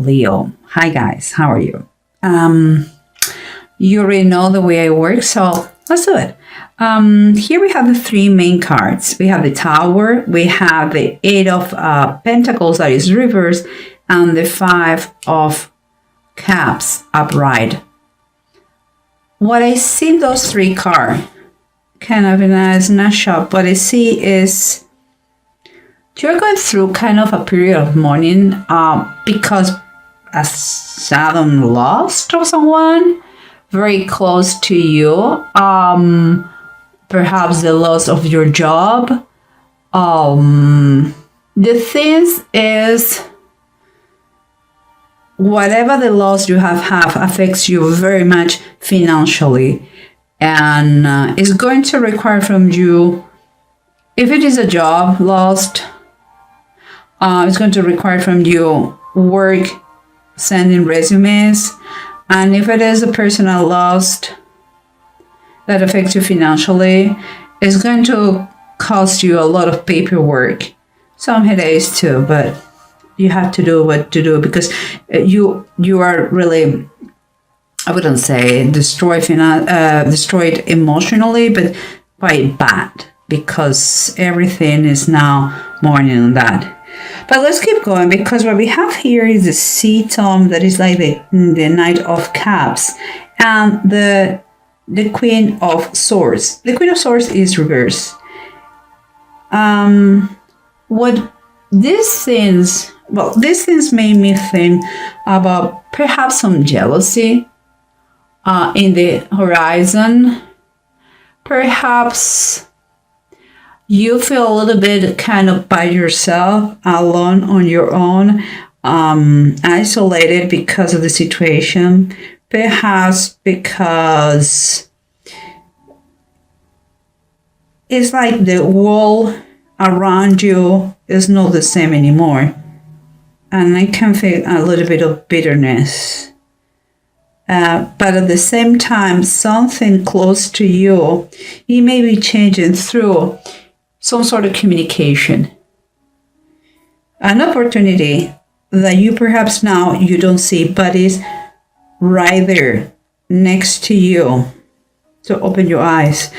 Leo. Hi guys, how are you? You already know the way I work, so let's do it. Here we have the three main cards. We have the Tower, we have the Eight of Pentacles, that is reverse, and the Five of Cups upright. What I see in those three cards, kind of in a snapshot, what I see is you're going through kind of a period of mourning because a sudden loss of someone very close to you. Perhaps the loss of your job. The thing is, whatever the loss you have affects you very much financially, and is going to require from you, if it is a job lost, it's going to require from you work, sending resumes, and if it is a personal loss that affects you financially, it's going to cost you a lot of paperwork, some headaches too, but you have to do what to do because you are really, I wouldn't say destroyed emotionally, but quite bad because everything is now mourning on that. But let's keep going because what we have here is the Sea Tome, that is like the Knight of Cups, and the Queen of Swords. The Queen of Swords is reverse. What these things made me think about perhaps some jealousy in the horizon. Perhaps you feel a little bit kind of by yourself, alone on your own, isolated because of the situation. Perhaps because it's like the world around you is not the same anymore. And I can feel a little bit of bitterness. But at the same time, something close to you, it may be changing through some sort of communication. An opportunity that you perhaps now you don't see, but is right there next to you. So open your eyes.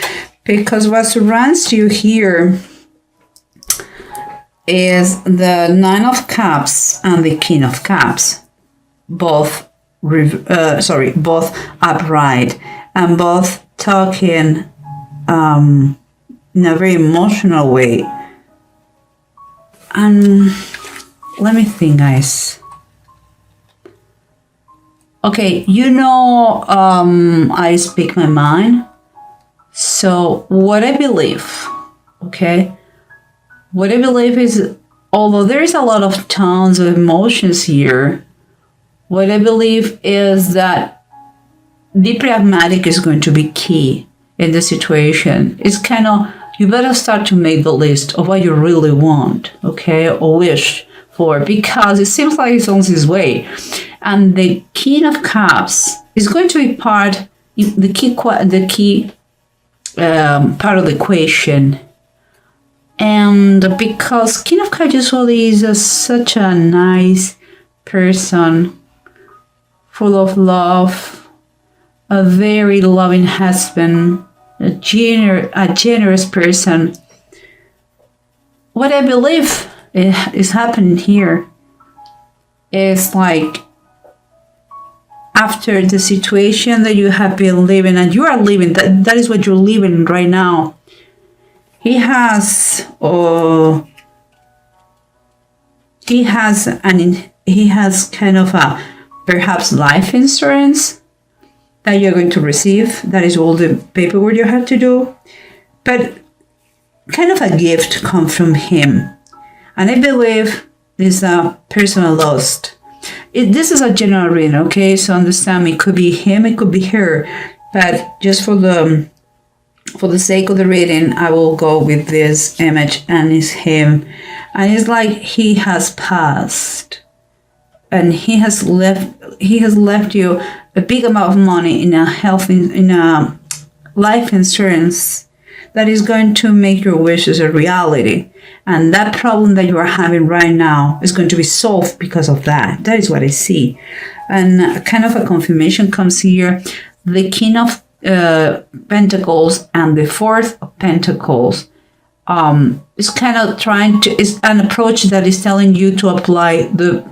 Because what surrounds you here is the Nine of Cups and the King of Cups. Both upright and both talking in a very emotional way. And let me think, guys. Okay, I speak my mind. So what I believe, what I believe is, although there is a lot of tones of emotions here, what I believe is that the pragmatic is going to be key in the situation. It's kind of, you better start to make the list of what you really want, or wish for, because it seems like it's on his way. And the King of Cups is going to be the key part of the equation. And because King of Cups usually is such a nice person, full of love, a very loving husband, a generous person. What I believe is happening here is like, after the situation that you have been living and you are living, that is what you're living right now. He has kind of a perhaps life insurance that you're going to receive. That is all the paperwork you have to do. But kind of a gift comes from him. And I believe this is a personal loss. This is a general reading, so understand me. It could be him, it could be her. But just for the sake of the reading, I will go with this image, and it's him. And it's like he has passed. And he has left you a big amount of money in a life insurance that is going to make your wishes a reality. And that problem that you are having right now is going to be solved because of that. That is what I see. And kind of a confirmation comes here. The King of Pentacles and the Fourth of Pentacles is kind of is an approach that is telling you to apply the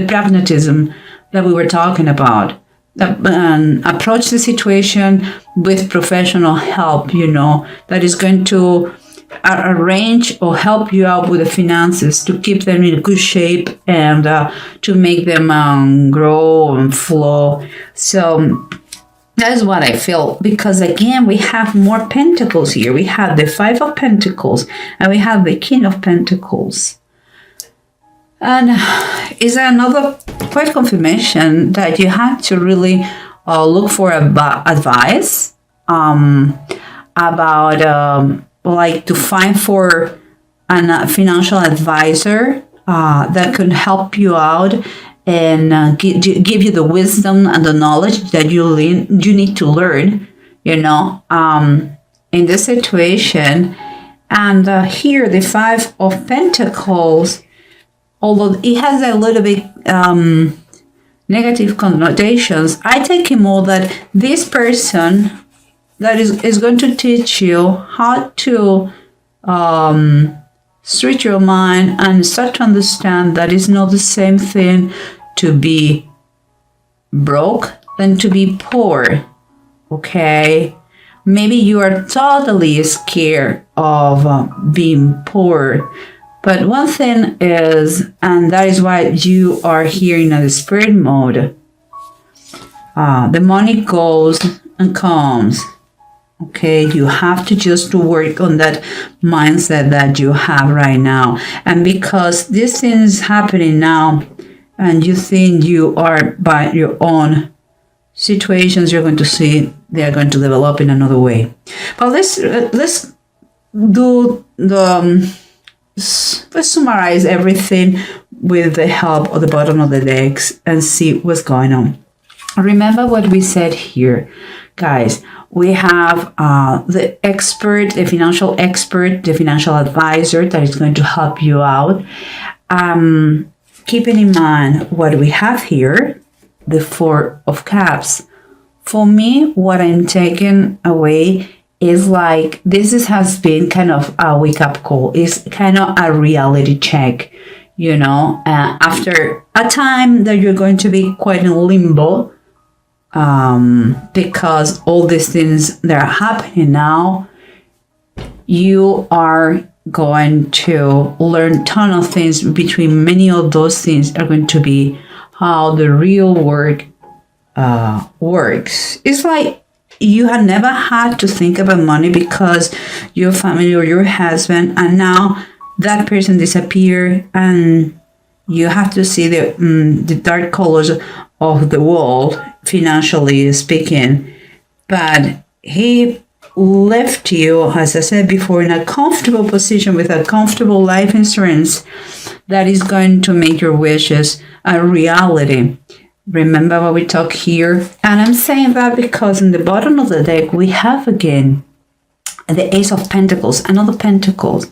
pragmatism that we were talking about. Approach the situation with professional help, that is going to arrange or help you out with the finances to keep them in good shape and to make them grow and flow. So that is what I feel, because again, we have more pentacles here. We have the Five of Pentacles and we have the King of Pentacles. And is another quite confirmation that you have to really look for advice about to find for a financial advisor that can help you out and give you the wisdom and the knowledge that you need to learn, in this situation. And here, the Five of Pentacles, although it has a little bit negative connotations, I take it more that this person that is going to teach you how to switch your mind and start to understand that it's not the same thing to be broke than to be poor. Okay? Maybe you are totally scared of being poor. But one thing is, and that is why you are here in a spirit mode, the money goes and comes. Okay, you have to just work on that mindset that you have right now. And because this thing is happening now, and you think you are by your own situations, you're going to see they are going to develop in another way. But let's do the... Let's summarize everything with the help of the bottom of the decks and see what's going on. Remember what we said here, guys. We have the expert, the financial expert, the financial advisor that is going to help you out. Keeping in mind what we have here, the Four of Cups. For me, what I'm taking away is like has been kind of a wake-up call. It's kind of a reality check, after a time that you're going to be quite in limbo, because all these things that are happening now, you are going to learn a ton of things. Between many of those things are going to be how the real work works. It's like you have never had to think about money because your family or your husband, and now that person disappeared, and you have to see the dark colors of the world, financially speaking. But he left you, as I said before, in a comfortable position with a comfortable life insurance that is going to make your wishes a reality. Remember what we talk here? And I'm saying that because in the bottom of the deck, we have again the Ace of Pentacles, another Pentacles.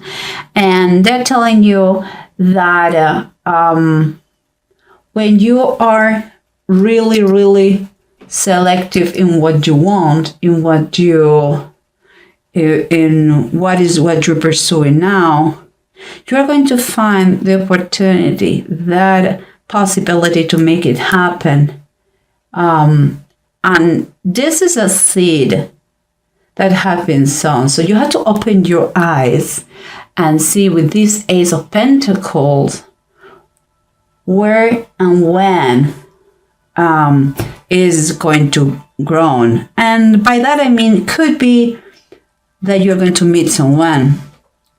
And they're telling you that when you are really, really selective in what you want, in what you're pursuing now, you are going to find the opportunity, that possibility to make it happen. And this is a seed that have been sown. So you have to open your eyes and see with this Ace of Pentacles where and when is going to grow. And by that I mean it could be that you're going to meet someone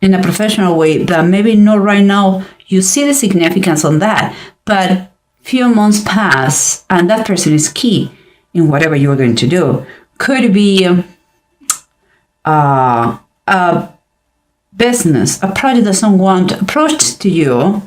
in a professional way that maybe not right now you see the significance on that, but few months pass and that person is key in whatever you're going to do. Could be a business, a project that someone approached to you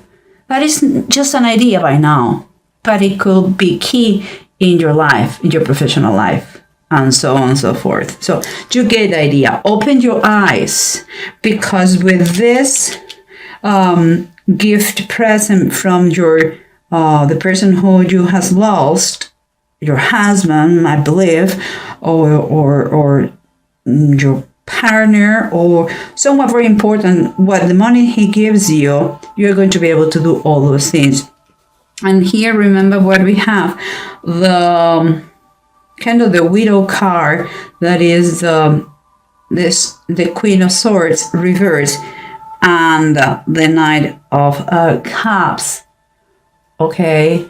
that is just an idea by now, but it could be key in your life, in your professional life. and so on and so forth. So you get the idea. Open your eyes, because with this gift present from your the person who you has lost, your husband, I believe, or your partner, or someone very important, what the money he gives you, you're going to be able to do all those things. And here, remember what we have, the kind of the widow card, that is the Queen of Swords reverse, and the Knight of Cups. Okay.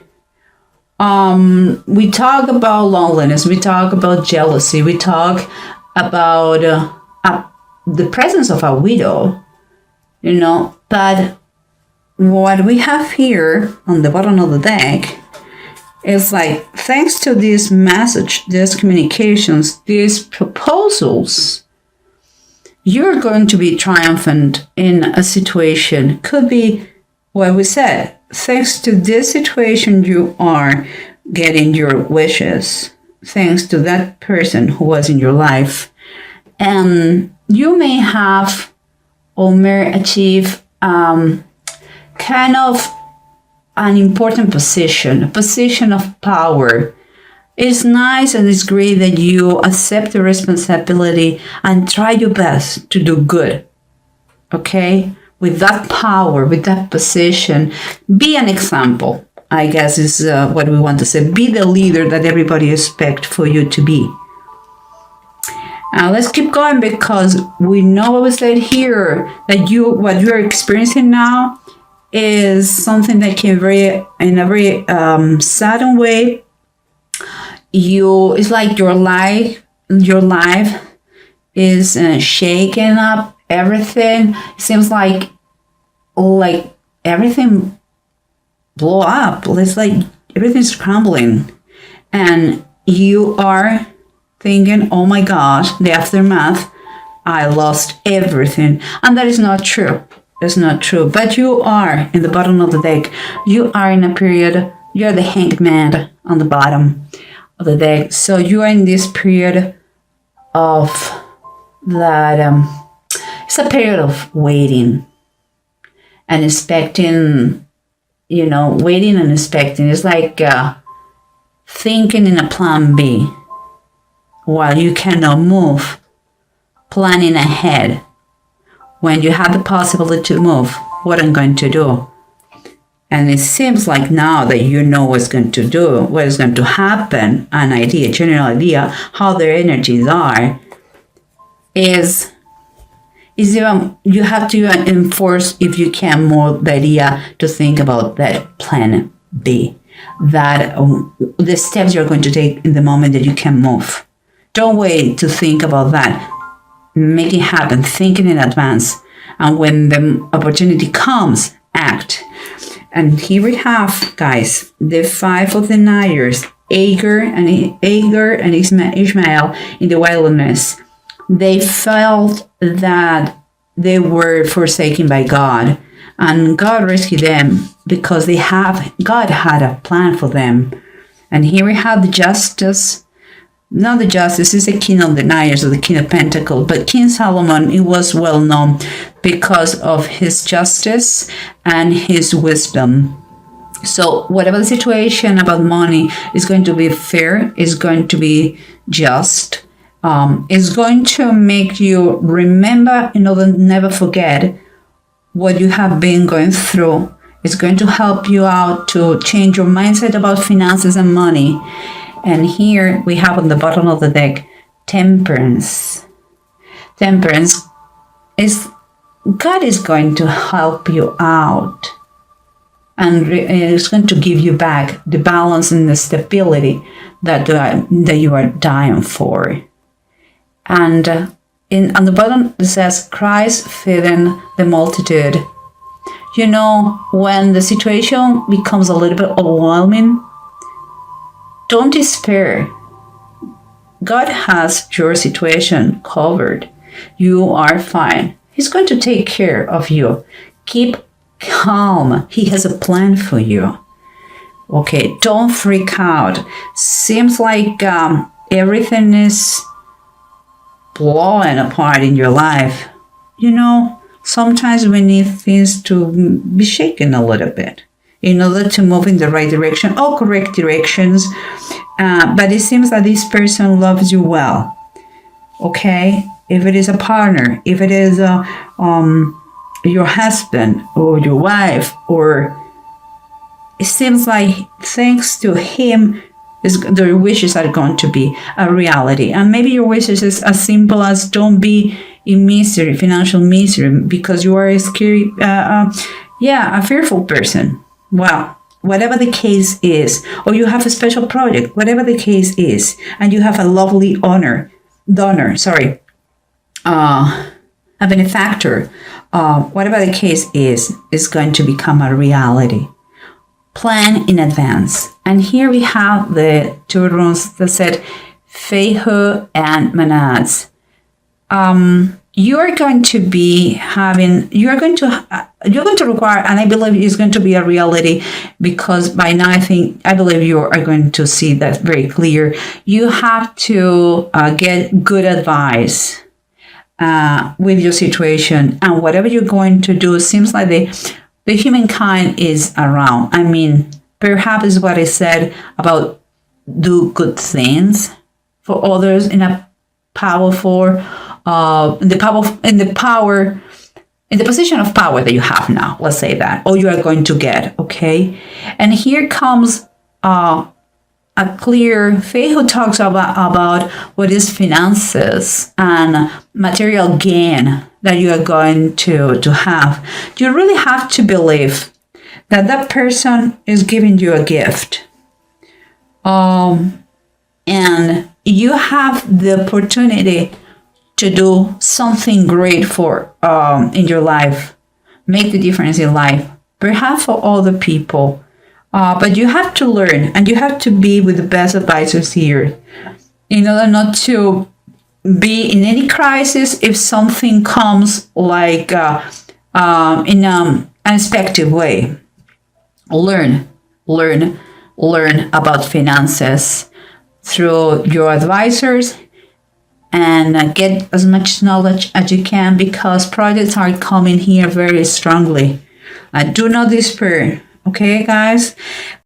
We talk about loneliness, we talk about jealousy, we talk about the presence of a widow, but what we have here on the bottom of the deck is like, thanks to this message, these communications, these proposals, you're going to be triumphant in a situation. Could be what we said. Thanks to this situation, you are getting your wishes. Thanks to that person who was in your life. And you may have or may achieve kind of an important position, a position of power. It's nice and it's great that you accept the responsibility and try your best to do good. Okay? With that power, with that position, be an example, I guess is what we want to say. Be the leader that everybody expects for you to be. Let's keep going, because we know what we said here, that what you're experiencing now is something that came in a very sudden way. It's like your life is shaking up. Everything, it seems like everything blow up. It's like everything's crumbling, and you are thinking, oh my gosh, the aftermath, I lost everything. And that is not true. That's not true. But you are in the bottom of the deck. You are in a period, you're the hanged man on the bottom of the deck. So you are in this period of that, it's a period of waiting and expecting, waiting and expecting. It's like thinking in a plan B while you cannot move, planning ahead. When you have the possibility to move, what I'm going to do. And it seems like now that you know what's going to do, what is going to happen, an idea, general idea, how their energies are, is you have to enforce, if you can, more the idea to think about that plan B, that the steps you're going to take in the moment that you can move. Don't wait to think about that. Make it happen, thinking in advance. And when the opportunity comes, act. And here we have, guys, the 5 of the Knights, Agar and Ishmael in the wilderness. They felt that they were forsaken by God, and God rescued them because God had a plan for them. And here we have the justice. Not the justice, is the king of the Knights, or the king of Pentacles, but King Solomon, it was well known because of his justice and his wisdom. So whatever the situation about money is going to be fair, is going to be just, is going to make you remember, never forget what you have been going through. It's going to help you out to change your mindset about finances and money. And here we have on the bottom of the deck, Temperance. Temperance is, God is going to help you out. And it's going to give you back the balance and the stability that you are dying for. And on the bottom it says, Christ feeding the multitude. When the situation becomes a little bit overwhelming, don't despair. God has your situation covered. You are fine. He's going to take care of you. Keep calm. He has a plan for you. Okay, don't freak out. Seems like everything is blowing apart in your life, sometimes we need things to be shaken a little bit in order to move in the right direction or correct directions. But it seems that this person loves you well. Okay? If it is a partner, if it is your husband or your wife, or it seems like thanks to him, their wishes are going to be a reality. And maybe your wishes is as simple as don't be in misery, financial misery, because you are a scary, a fearful person. Well, whatever the case is, or you have a special project, whatever the case is, and you have a lovely a benefactor, whatever the case is going to become a reality. Plan in advance. And here we have the two runes that said Feihu and Manaz. You're going to require, and I believe it's going to be a reality, because by now I believe you are going to see that very clear. You have to get good advice with your situation, and whatever you're going to do, seems like the humankind is around. I mean, perhaps is what I said about do good things for others in a powerful, in the position of power that you have now. Let's say that, or you are going to get. Okay, and here comes a clear faith who talks about what is finances and material gain that you are going to have. You really have to believe that person is giving you a gift. And you have the opportunity to do something great for in your life, make the difference in life, perhaps for other people. But you have to learn, and you have to be with the best advisors here in order not to be in any crisis if something comes like in an unexpected way. Learn about finances through your advisors, and get as much knowledge as you can, because projects are coming here very strongly. Do not despair. Okay, guys?